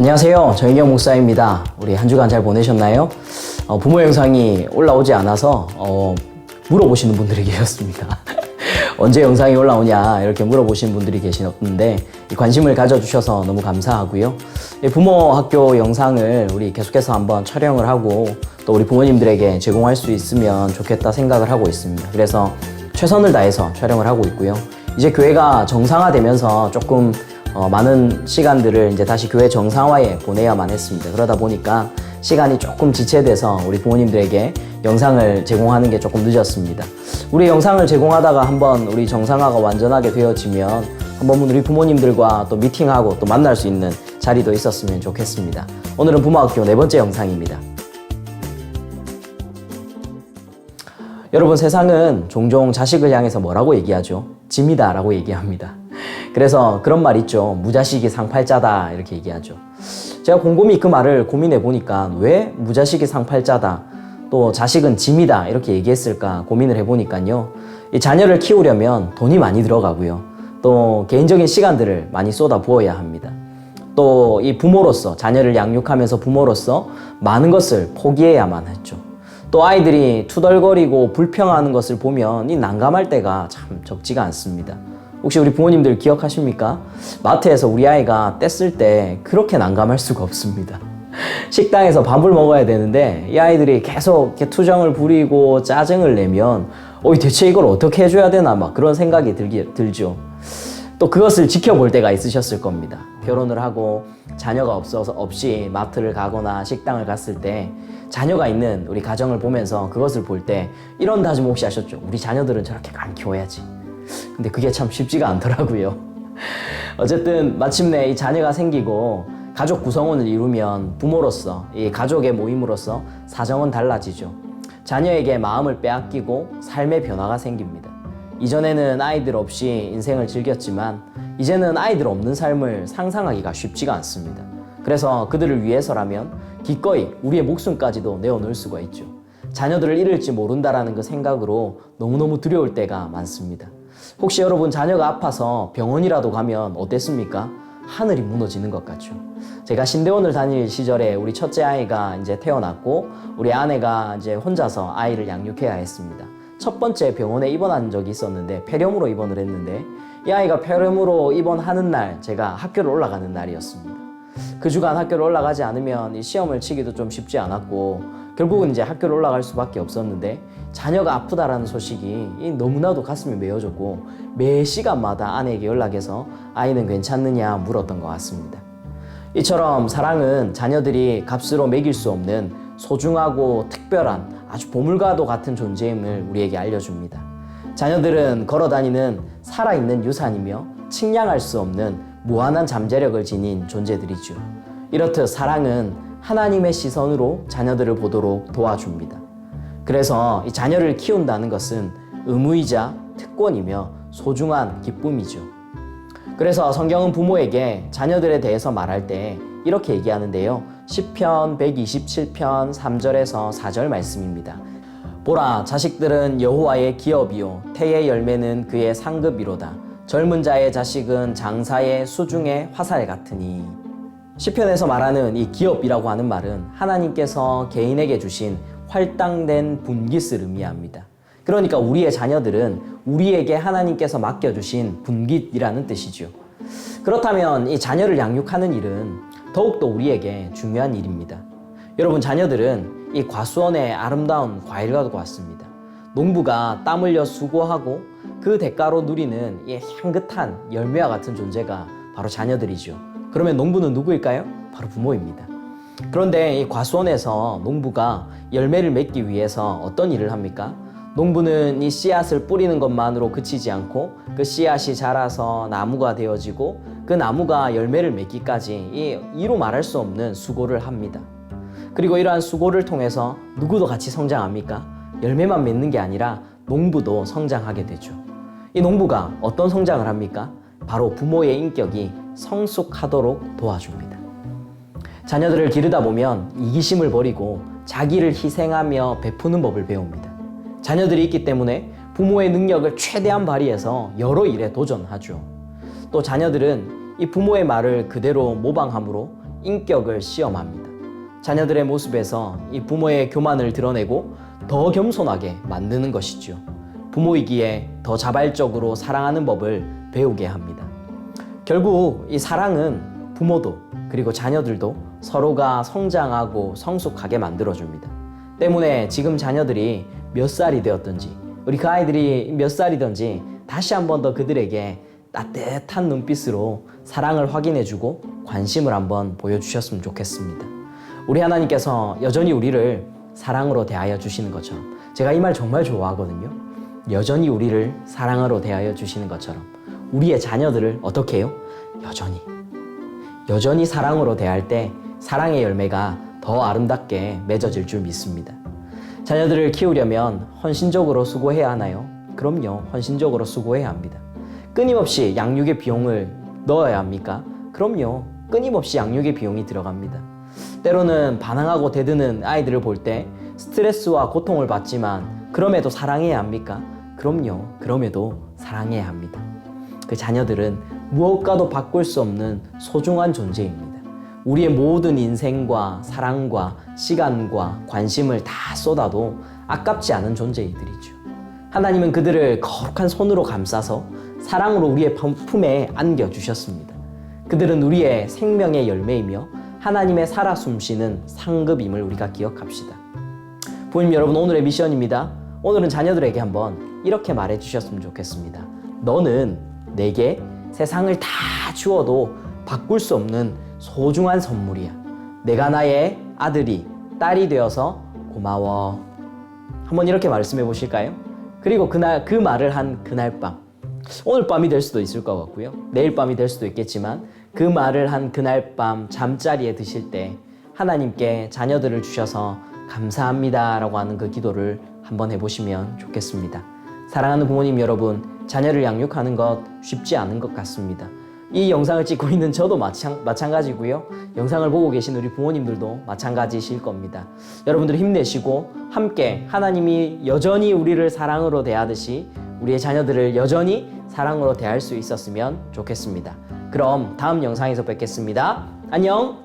안녕하세요. 정인영 목사입니다. 우리 한 주간 잘 보내셨나요? 부모 영상이 올라오지 않아서 물어보시는 분들이 계셨습니다. 언제 영상이 올라오냐 이렇게 물어보시는 분들이 계시는데 관심을 가져주셔서 너무 감사하고요. 부모 학교 영상을 우리 계속해서 한번 촬영을 하고 또 우리 부모님들에게 제공할 수 있으면 좋겠다 생각을 하고 있습니다. 그래서 최선을 다해서 촬영을 하고 있고요. 이제 교회가 정상화되면서 조금 많은 시간들을 이제 다시 교회 정상화에 보내야만 했습니다. 그러다 보니까 시간이 조금 지체돼서 우리 부모님들에게 영상을 제공하는 게 조금 늦었습니다. 우리 영상을 제공하다가 한번 우리 정상화가 완전하게 되어지면 한번 우리 부모님들과 또 미팅하고 또 만날 수 있는 자리도 있었으면 좋겠습니다. 오늘은 부모학교 4번째 영상입니다. 여러분, 세상은 종종 자식을 향해서 뭐라고 얘기하죠? 짐이다 라고 얘기합니다. 그래서 그런 말 있죠. 무자식이 상팔자다 이렇게 얘기하죠. 제가 곰곰이 그 말을 고민해 보니까 왜 무자식이 상팔자다, 또 자식은 짐이다 이렇게 얘기했을까 고민을 해보니까요. 이 자녀를 키우려면 돈이 많이 들어가고요. 또 개인적인 시간들을 많이 쏟아 부어야 합니다. 또 이 부모로서, 자녀를 양육하면서 부모로서 많은 것을 포기해야만 했죠. 또 아이들이 투덜거리고 불평하는 것을 보면 이 난감할 때가 참 적지가 않습니다. 혹시 우리 부모님들 기억하십니까? 마트에서 우리 아이가 뗐을 때 그렇게 난감할 수가 없습니다. 식당에서 밥을 먹어야 되는데 이 아이들이 계속 이렇게 투정을 부리고 짜증을 내면 대체 이걸 어떻게 해줘야 되나 막 그런 생각이 들죠. 또 그것을 지켜볼 때가 있으셨을 겁니다. 결혼을 하고 자녀가 없이 마트를 가거나 식당을 갔을 때 자녀가 있는 우리 가정을 보면서 그것을 볼 때 이런 다짐 혹시 하셨죠? 우리 자녀들은 저렇게 안 키워야지. 근데 그게 참 쉽지가 않더라고요. 어쨌든 마침내 이 자녀가 생기고 가족 구성원을 이루면 부모로서, 이 가족의 모임으로서 사정은 달라지죠. 자녀에게 마음을 빼앗기고 삶의 변화가 생깁니다. 이전에는 아이들 없이 인생을 즐겼지만 이제는 아이들 없는 삶을 상상하기가 쉽지가 않습니다. 그래서 그들을 위해서라면 기꺼이 우리의 목숨까지도 내어놓을 수가 있죠. 자녀들을 잃을지 모른다라는 그 생각으로 너무너무 두려울 때가 많습니다. 혹시 여러분 자녀가 아파서 병원이라도 가면 어땠습니까? 하늘이 무너지는 것 같죠. 제가 신대원을 다닐 시절에 우리 첫째 아이가 이제 태어났고 우리 아내가 이제 혼자서 아이를 양육해야 했습니다. 첫 번째 병원에 입원한 적이 있었는데 폐렴으로 입원을 했는데 이 아이가 폐렴으로 입원하는 날 제가 학교를 올라가는 날이었습니다. 그 주간 학교를 올라가지 않으면 이 시험을 치기도 좀 쉽지 않았고 결국은 이제 학교를 올라갈 수밖에 없었는데 자녀가 아프다라는 소식이 너무나도 가슴이 메어졌고 매 시간마다 아내에게 연락해서 아이는 괜찮느냐 물었던 것 같습니다. 이처럼 사랑은 자녀들이 값으로 매길 수 없는 소중하고 특별한 아주 보물과도 같은 존재임을 우리에게 알려줍니다. 자녀들은 걸어다니는 살아있는 유산이며 측량할 수 없는 무한한 잠재력을 지닌 존재들이죠. 이렇듯 사랑은 하나님의 시선으로 자녀들을 보도록 도와줍니다. 그래서 이 자녀를 키운다는 것은 의무이자 특권이며 소중한 기쁨이죠. 그래서 성경은 부모에게 자녀들에 대해서 말할 때 이렇게 얘기하는데요. 시편 127편 3절에서 4절 말씀입니다. 보라, 자식들은 여호와의 기업이요 태의 열매는 그의 상급이로다. 젊은 자의 자식은 장사의 수중의 화살 같으니. 시편에서 말하는 이 기업이라고 하는 말은 하나님께서 개인에게 주신 할당된 분깃을 의미합니다. 그러니까 우리의 자녀들은 우리에게 하나님께서 맡겨주신 분깃이라는 뜻이죠. 그렇다면 이 자녀를 양육하는 일은 더욱더 우리에게 중요한 일입니다. 여러분, 자녀들은 이 과수원의 아름다운 과일과도 같습니다. 농부가 땀 흘려 수고하고 그 대가로 누리는 이 향긋한 열매와 같은 존재가 바로 자녀들이죠. 그러면 농부는 누구일까요? 바로 부모입니다. 그런데 이 과수원에서 농부가 열매를 맺기 위해서 어떤 일을 합니까? 농부는 이 씨앗을 뿌리는 것만으로 그치지 않고 그 씨앗이 자라서 나무가 되어지고 그 나무가 열매를 맺기까지 이로 말할 수 없는 수고를 합니다. 그리고 이러한 수고를 통해서 누구도 같이 성장합니까? 열매만 맺는 게 아니라 농부도 성장하게 되죠. 이 농부가 어떤 성장을 합니까? 바로 부모의 인격이 성숙하도록 도와줍니다. 자녀들을 기르다 보면 이기심을 버리고 자기를 희생하며 베푸는 법을 배웁니다. 자녀들이 있기 때문에 부모의 능력을 최대한 발휘해서 여러 일에 도전하죠. 또 자녀들은 이 부모의 말을 그대로 모방함으로 인격을 시험합니다. 자녀들의 모습에서 이 부모의 교만을 드러내고 더 겸손하게 만드는 것이죠. 부모이기에 더 자발적으로 사랑하는 법을 배우게 합니다. 결국 이 사랑은 부모도 그리고 자녀들도 서로가 성장하고 성숙하게 만들어줍니다. 때문에 지금 자녀들이 몇 살이 되었든지 우리 그 아이들이 몇 살이든지 다시 한 번 더 그들에게 따뜻한 눈빛으로 사랑을 확인해주고 관심을 한번 보여주셨으면 좋겠습니다. 우리 하나님께서 여전히 우리를 사랑으로 대하여 주시는 것처럼, 제가 이 말 정말 좋아하거든요. 여전히 우리를 사랑으로 대하여 주시는 것처럼 우리의 자녀들을 어떻게 해요? 여전히 사랑으로 대할 때 사랑의 열매가 더 아름답게 맺어질 줄 믿습니다. 자녀들을 키우려면 헌신적으로 수고해야 하나요? 그럼요. 헌신적으로 수고해야 합니다. 끊임없이 양육의 비용을 넣어야 합니까? 그럼요. 끊임없이 양육의 비용이 들어갑니다. 때로는 반항하고 대드는 아이들을 볼 때 스트레스와 고통을 받지만 그럼에도 사랑해야 합니까? 그럼요. 그럼에도 사랑해야 합니다. 그 자녀들은 무엇과도 바꿀 수 없는 소중한 존재입니다. 우리의 모든 인생과 사랑과 시간과 관심을 다 쏟아도 아깝지 않은 존재이들이죠. 하나님은 그들을 거룩한 손으로 감싸서 사랑으로 우리의 품에 안겨주셨습니다. 그들은 우리의 생명의 열매이며 하나님의 살아 숨쉬는 상급임을 우리가 기억합시다. 부모님 여러분, 오늘의 미션입니다. 오늘은 자녀들에게 한번 이렇게 말해주셨으면 좋겠습니다. 너는 내게 세상을 다 주어도 바꿀 수 없는 소중한 선물이야. 내가 나의 아들이, 딸이 되어서 고마워. 한번 이렇게 말씀해 보실까요? 그리고 그 말을 한 그날 밤, 오늘 밤이 될 수도 있을 것 같고요. 내일 밤이 될 수도 있겠지만 그 말을 한 그날 밤 잠자리에 드실 때 하나님께 자녀들을 주셔서 감사합니다 라고 하는 그 기도를 한번 해보시면 좋겠습니다. 사랑하는 부모님 여러분, 자녀를 양육하는 것 쉽지 않은 것 같습니다. 이 영상을 찍고 있는 저도 마찬가지고요. 영상을 보고 계신 우리 부모님들도 마찬가지실 겁니다. 여러분들 힘내시고 함께 하나님이 여전히 우리를 사랑으로 대하듯이 우리의 자녀들을 여전히 사랑으로 대할 수 있었으면 좋겠습니다. 그럼 다음 영상에서 뵙겠습니다. 안녕!